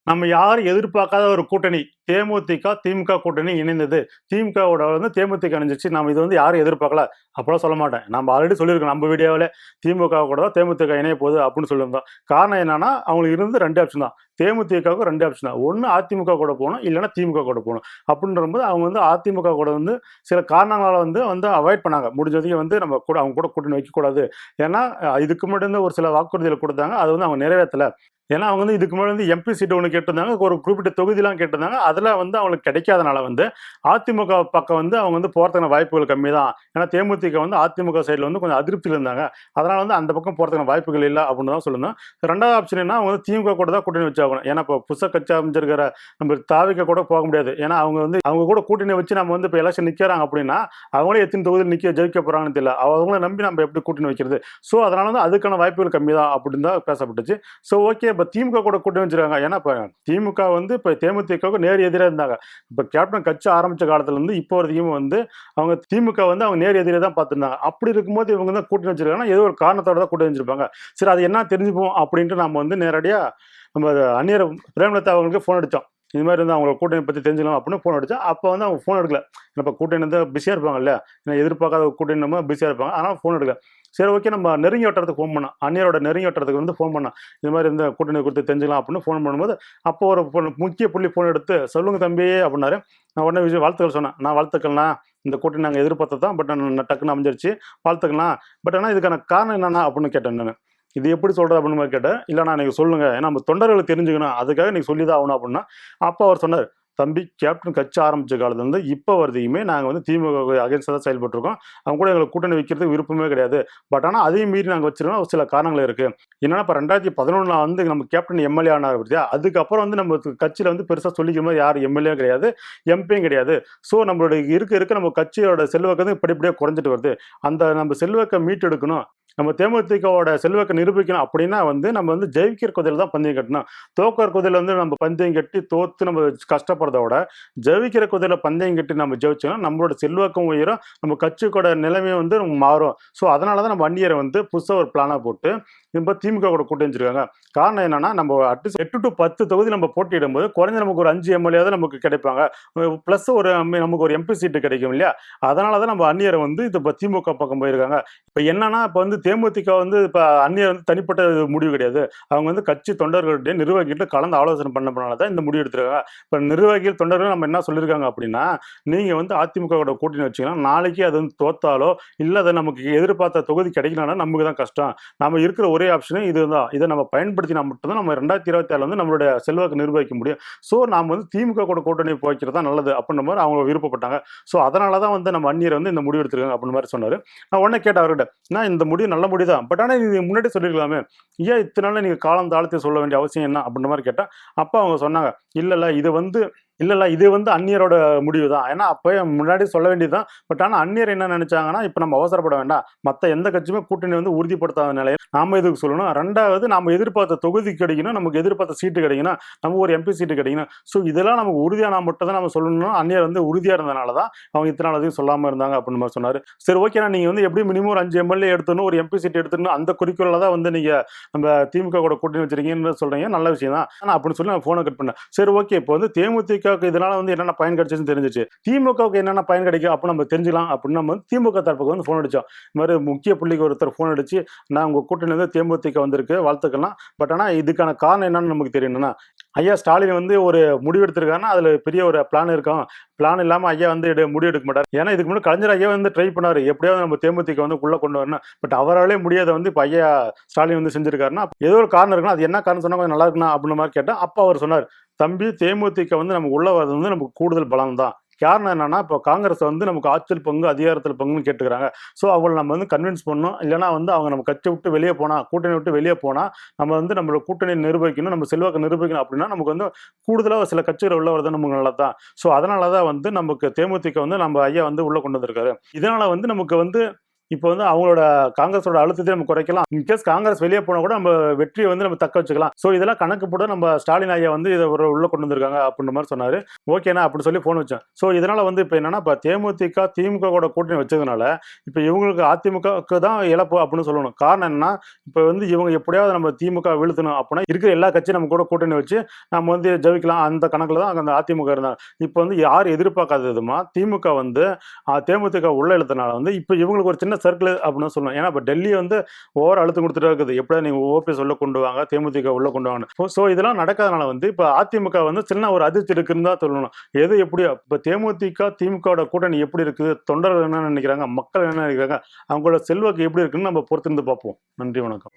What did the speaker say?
நம்ம யாரும் எதிர்பார்க்காத ஒரு கூட்டணி தேமுதிக திமுக கூட்டணி இணைந்தது. திமுகவோட வந்து தேமுதிக இணைஞ்சிச்சு. நம்ம இது வந்து யாரும் எதிர்பார்க்கல அப்படிலாம் சொல்ல மாட்டேன். நம்ம ஆல்ரெடி சொல்லியிருக்கோம் நம்ம வீடியோவில் திமுக கூட தான் தேமுதிக இணைய போகுது அப்படின்னு சொல்லியிருந்தோம். காரணம் என்னன்னா அவங்களுக்கு இருந்து ரெண்டு ஆப்ஷன் தான். தேமுதிகவுக்கு ரெண்டு ஆப்ஷன் தான். ஒன்று அதிமுக கூட போகணும், இல்லைன்னா திமுக கூட போகணும். அப்படின்றபோது அவங்க வந்து அதிமுக கூட வந்து சில காரணங்களால் வந்து வந்து அவாய்ட் பண்ணாங்க. முடிஞ்சதையும் வந்து நம்ம கூட அவங்க கூட கூட்டணி வைக்கக்கூடாது. ஏன்னா இதுக்கு முன்னாடி வந்து ஒரு சில வாக்குறுதிகளை கொடுத்தாங்க. அது வந்து அவங்க நிறைவேற்றலை. ஏன்னா அவங்க வந்து இதுக்கு முன்னாடி வந்து எம்பி சீட் ஒன்று கேட்டிருந்தாங்க, ஒரு குறிப்பிட்ட தொகுதியெலாம் கேட்டிருந்தாங்க. அதில் வந்து அவங்களுக்கு கிடைக்காதனால வந்து அதிமுக பக்கம் வந்து அவங்க வந்து போகிறதுக்கான வாய்ப்புகள் கம்மி தான். ஏன்னா தேமுதிக வந்து அதிமுக சைடில் வந்து கொஞ்சம் அதிருப்தியில் இருந்தாங்க. அதனால் வந்து அந்த பக்கம் போகிறதுக்கான வாய்ப்புகள் இல்லை அப்படின்னு தான் சொல்லணும். ரெண்டாவது ஆப்ஷன் என்ன, அவங்க வந்து திமுக கூட தான் கூட்டணி வச்சாகணும். ஏன்னா இப்போ புதுசாக கட்சி அமைஞ்சிருக்கிற நம்ம தாவிக்க கூட போக முடியாது. ஏன்னா அவங்க வந்து அவங்க கூட கூட்டணி வச்சு நம்ம வந்து இப்போ எலெக்ஷன் நிற்கிறாங்க அப்படின்னா அவங்களே எத்தனை தொகுதியில் ஜெயிக்க போகிறாங்கன்னு தெரியல. அவங்கள நம்பி நம்ம எப்படி கூட்டணி வைக்கிறது? ஸோ அதனால வந்து அதுக்கான வாய்ப்புகள் கம்மி தான் அப்படின்னு தான் பேசப்பட்டுச்சு. ஸோ ஓகே, இப்போ திமுக கூட கூட்டணி வச்சிருக்காங்க. ஏன்னா இப்போ திமுக வந்து இப்போ தேமுதிகவுக்கு நேர் எதிராக இருந்தாங்க. இப்போ கேப்டன் கட்சி ஆரம்பிச்ச காலத்துல இருந்து இப்போ வரைக்கும் வந்து அவங்க திமுக வந்து அவங்க நேர் எதிரே தான் பார்த்துருந்தாங்க. அப்படி இருக்கும்போது இவங்க தான் கூட்டணி வச்சிருக்காங்கன்னா ஏதோ ஒரு காரணத்தோட தான் கூட்டணி வச்சிருப்பாங்க. சரி, அது என்ன தெரிஞ்சுப்போம் அப்படின்ட்டு நம்ம வந்து நேரடியாக நம்ம அந்நியர் பிரேமலதா அவங்களுக்கு ஃபோன் அடித்தோம். இது மாதிரி வந்து அவங்க கூட்டணி பற்றி தெரிஞ்சுக்கலாம் அப்படின்னு ஃபோன் அடித்தா அப்போ வந்து அவங்க ஃபோன் எடுக்கல. இப்போ கூட்டணி வந்து பிஸியாக இருப்பாங்க இல்லையா, எதிர்பார்க்காத கூட்டணி நம்ம பிஸியாக இருப்பாங்க, ஆனால் ஃபோன் எடுக்கல. சரி ஓகே, நம்ம நெருங்கி வட்டத்துக்கு ஃபோன் பண்ணோம். அந்நியரோட நெருங்கி வட்டத்துக்கு வந்து ஃபோன் பண்ணோம். இது மாதிரி இந்த கூட்டணி குறித்து தெரிஞ்சுக்கலாம் அப்படின்னு ஃபோன் பண்ணும்போது அப்போ ஒரு முக்கிய புள்ளி ஃபோன் எடுத்து சொல்லுங்க தம்பி அப்படின்னாரு. நான் உடனே வாழ்த்துக்கள் சொன்னேன். நான் வாழ்த்துக்கள்ண்ணா, இந்த கூட்டணி நாங்கள் எதிர்பார்த்தது தான், பட் டக்குன்னு அமைஞ்சிருச்சு, வாழ்த்துக்கள்ண்ணா. பட் ஆனால் இதுக்கான காரணம் என்னன்னா அப்படின்னு கேட்டேன் நான். இது எப்படி சொல்கிறது அப்படின்னு மாதிரி கேட்டேன். இல்லைண்ணா நீங்கள் சொல்லுங்கள், ஏன்னா நம்ம தொண்டர்களுக்கு தெரிஞ்சுக்கணும், அதுக்காக நீங்கள் சொல்லி தான் ஆகணும் அப்படின்னா. அப்போ அவர் சொன்னார், தம்பி கேப்டன் கட்சி ஆரம்பித்த காலத்துலேருந்து இப்போ வரைக்குமே நாங்கள் வந்து திமுக அகேன்ஸ்டாக தான் செயல்பட்டுருக்கோம். அவங்க கூட எங்களுக்கு கூட்டணி வைக்கிறதுக்கு விருப்பமே கிடையாது. பட் ஆனால் அதையும் மீறி நாங்கள் வச்சிருக்கோம், ஒரு சில காரணங்கள் இருக்குது. என்னன்னா இப்போ 2011 வந்து நம்ம கேப்டன் எம்எல்ஏ ஆனார் பற்றியா, அதுக்கப்புறம் வந்து நம்ம கட்சியில் வந்து பெருசாக சொல்லிக்கிற மாதிரி யார் எம்எல்ஏ கிடையாது, எம்பியும் கிடையாது. ஸோ நம்மளுடைய இருக்க நம்ம கட்சியோட செல்வாக்கு வந்து படிப்படியாக குறைஞ்சிட்டு வருது. அந்த நம்ம செல்வாக்கை மீட்டெடுக்கணும், நம்ம தேமுதிகவோட செல்வாக்கை நிரூபிக்கணும் அப்படின்னா வந்து நம்ம வந்து ஜெயிக்கிற குதிரையில் தான் பந்தயம் கட்டணும். தோக்கிற குதிரையில் வந்து நம்ம பந்தயம் கட்டி தோத்து நம்ம கஷ்டப்படுறத விட ஜெயிக்கிற குதிரையில் பந்தயம் கட்டி நம்ம ஜெயிச்சோம்னா நம்மளோட செல்வாக்கும் உயரும், நம்ம கட்சியோட நிலைமையும் வந்து மாறும். ஸோ அதனால தான் நம்ம அந்நியரை வந்து புதுசாக ஒரு பிளானாக போட்டு இப்போ திமுக கூட கூட்டி வச்சிருக்காங்க. காரணம் என்னன்னா நம்ம அட்லீஸ்ட் 8 to 10 தொகுதி நம்ம போட்டியிடும் போது குறைஞ்ச நமக்கு ஒரு 5 எம்எல்ஏ தான் நமக்கு கிடைப்பாங்க. ப்ளஸ் ஒரு நமக்கு ஒரு எம்பி சீட்டு கிடைக்கும் இல்லையா. அதனால தான் நம்ம அந்நியரை வந்து இப்போ திமுக பக்கம் போயிருக்காங்க. இப்போ என்னன்னா இப்போ வந்து தேமுதிக வந்து இப்போ அந்நியர் வந்து தனிப்பட்ட முடிவு கிடையாது. அவங்க வந்து கட்சி தொண்டர்களுடைய நிர்வாகிகிட்ட கலந்து ஆலோசனை பண்ணனால தான் இந்த முடிவு எடுத்துருக்காங்க. இப்போ நிர்வாகிகள் தொண்டர்கள் நம்ம என்ன சொல்லியிருக்காங்க அப்படின்னா, நீங்கள் வந்து அதிமுகவோட கூட்டணி வச்சிங்கன்னா நாளைக்கு அது வந்து தோத்தாலோ இல்லை அதை நமக்கு எதிர்பார்த்த தொகுதி கிடைக்கலன்னா நமக்கு தான் கஷ்டம். நம்ம இருக்கிற ஒரே ஆப்ஷனு இதுதான். இதை நம்ம பயன்படுத்தினா மட்டும்தான் நம்ம 2026 வந்து நம்மளுடைய செல்வாக்கு நிர்வகிக்க முடியும். ஸோ நாம் வந்து திமுக கூட கூட்டணி வைக்கிறது தான் நல்லது அப்படின்ற மாதிரி அவங்க விருப்பப்பட்டாங்க. ஸோ அதனால தான் வந்து நம்ம அந்நியர் வந்து இந்த முடிவு எடுத்துருக்காங்க அப்படின்ற மாதிரி சொன்னார். நான் உடனே கேட்டேன் அவர்கிட்ட, நான் இந்த முடிவு நல்ல முடிவு தான், பட் ஆனால் நீங்கள் முன்னாடி சொல்லியிருக்கலாமே, ஏன் இத்தனை நாள் நீங்கள் காலம் தாழ்த்தி சொல்ல வேண்டிய அவசியம் என்ன அப்படின்ற மாதிரி கேட்டால் அப்போ அவங்க சொன்னாங்க, இல்லை இது வந்து அந்நியரோட முடிவு தான். ஏன்னா அப்போ முன்னாடி சொல்ல வேண்டியது தான். பட் ஆனால் அந்நியர் என்ன நினைச்சாங்கன்னா, இப்போ நம்ம அவசரப்பட வேண்டாம், மற்ற எந்த கட்சியுமே கூட்டணி வந்து உறுதிப்படுத்தாத நிலையில் நாம எதுக்கு சொல்லணும். ரெண்டாவது நாம எதிர்பார்த்த தொகுதி கிடைக்கணும், நமக்கு எதிர்பார்த்த சீட்டு கிடைக்கணும், நம்ம ஒரு எம்பி சீட்டு கிடைக்கணும். ஸோ இதெல்லாம் நமக்கு உறுதியான மட்டும் தான் நம்ம சொல்லணும். அந்நியர் வந்து உறுதியாக இருந்தனால தான் அவங்க இத்தனை நாள் அதையும் சொல்லாமல் இருந்தாங்க அப்படின்னு மாதிரி சொன்னார். சரி ஓகேண்ணா, நீங்கள் வந்து எப்படி மினிமம் ஒரு 5 எம்எல்ஏ எடுத்துணும், ஒரு எம்பி சீட் எடுத்துணும், அந்த குறிக்கோளில் தான் வந்து நீங்கள் நம்ம திமுக கூட கூட்டணி வச்சிருக்கீங்கன்னு சொல்கிறீங்க, நல்ல விஷயம் தான். ஆனால் அப்படின்னு சொல்லி நான் ஃபோனை கட் பண்ணேன். சரி ஓகே, இப்போ வந்து தேமுதிக இதனால வந்து என்னென்ன பயன் கிடைச்சுன்னு தெரிஞ்சிச்சு, திமுகவுக்கு என்னென்ன பயன் கிடைக்கும் அப்போ நம்ம தெரிஞ்சுக்கலாம் அப்படின்னு நம்ம திமுக தரப்புக்கு வந்து ஃபோன் அடித்தோம். இந்த மாதிரி முக்கிய புள்ளிக்கு ஒருத்தர் ஃபோன் அடிச்சு, நான் உங்கள் கூட்டணி வந்து தேமுதிக வந்திருக்கு, வாழ்த்துக்கலாம், பட் ஆனால் இதுக்கான காரணம் என்னன்னு நமக்கு தெரியணும்னா, ஐயா ஸ்டாலின் வந்து ஒரு முடிவு எடுத்திருக்காருன்னா அதில் பெரிய ஒரு பிளான் இருக்கும். பிளான் இல்லாமல் ஐயா வந்து முடிவு எடுக்க மாட்டார். ஏன்னா இதுக்கு முன்னாடி கலைஞர் ஐயா வந்து ட்ரை பண்ணார், எப்படியாவது நம்ம தேமுதிக வந்து உள்ள கொண்டு வரணும், பட் அவராலே முடியாத வந்து இப்போ ஐயா ஸ்டாலின் வந்து செஞ்சிருக்காருன்னா ஏதோ ஒரு காரணம் இருக்குன்னா அது என்ன காரணம் சொன்னால் கொஞ்சம் நல்லா இருக்குண்ணா அப்படின்ற மாதிரி கேட்டால் அப்போ அவர் சொன்னார், தம்பி தேமுதிக வந்து நம்ம உள்ள வரது வந்து நமக்கு கூடுதல் பலம் தான். காரணம் என்னன்னா இப்போ காங்கிரஸ் வந்து நமக்கு ஆட்சியில் பங்கு அதிகாரத்தில் பங்குன்னு கேட்டுக்கிறாங்க. ஸோ அவங்களை நம்ம வந்து கன்வின்ஸ் பண்ணணும். இல்லைனா வந்து அவங்க நம்ம கட்சி விட்டு வெளியே போனால், கூட்டணி விட்டு வெளியே போனால் நம்ம வந்து நம்மளோட கூட்டணியை நிரூபிக்கணும், நம்ம செல்வாக்கு நிரூபிக்கணும் அப்படின்னா நமக்கு வந்து கூடுதலாக சில கட்சிகள் உள்ள வரது நமக்கு நல்லது தான். ஸோ அதனால தான் வந்து நமக்கு தேமுதிக வந்து நம்ம ஐயா வந்து உள்ள கொண்டு வந்திருக்காரு. இதனால வந்து நமக்கு வந்து இப்போ வந்து அவங்களோட காங்கிரஸோட அழுத்தத்தை நம்ம குறைக்கலாம். இன்கேஸ் காங்கிரஸ் வெளியே போனா கூட நம்ம வெற்றியை வந்து நம்ம தக்க வச்சுக்கலாம். ஸோ இதெல்லாம் கணக்கு போட்டு நம்ம ஸ்டாலின் ஐயா வந்து இதை உள்ள கொண்டு வந்திருக்காங்க அப்படின்ற மாதிரி சொன்னாரு. ஓகேண்ணா அப்படின்னு சொல்லி போன் வச்சேன். ஸோ இதனால வந்து இப்போ என்னன்னா, இப்போ தேமுதிக திமுக கூட கூட்டணி வச்சதுனால இப்போ இவங்களுக்கு அதிமுகவுக்கு தான் இழப்பு அப்படின்னு சொல்லணும். காரணம் என்னன்னா, இப்போ வந்து இவங்க எப்படியாவது நம்ம திமுக வீழ்த்தணும் அப்படின்னா இருக்கிற எல்லா கட்சியும் நம்ம கூட கூட்டணி வச்சு நம்ம வந்து ஜெயிக்கலாம். அந்த கணக்குல தான் அந்த அதிமுக இருந்தாங்க. இப்போ வந்து யார் எதிர்பார்க்காததுமா திமுக வந்து தேமுதிக உள்ள இழுத்தனால வந்து இப்போ இவங்களுக்கு ஒரு சின்ன சர்க்கிள் அப்படின்னு சொல்லணும். ஏன்னா இப்போ டெல்லி வந்து ஓவர் அழுத்தம் கொடுத்துட்டு இருக்குது. எப்படியா நீங்க ஓபிஎஸ் உள்ள கொண்டு வாங்க, தேமுதிக உள்ள கொண்டு வாங்க. ஸோ இதெல்லாம் நடக்காதனால வந்து இப்போ அதிமுக வந்து சின்ன ஒரு அதிர்ச்சி இருக்குன்னு தான் சொல்லணும். எது எப்படியோ இப்போ தேமுதிக திமுகவோட கூட்டணி எப்படி இருக்குது, தொண்டர்கள் என்ன நினைக்கிறாங்க, மக்கள் என்ன நினைக்கிறாங்க, அவங்களோட செல்வாக்கு எப்படி இருக்குன்னு நம்ம பொறுத்திருந்து பார்ப்போம். நன்றி, வணக்கம்.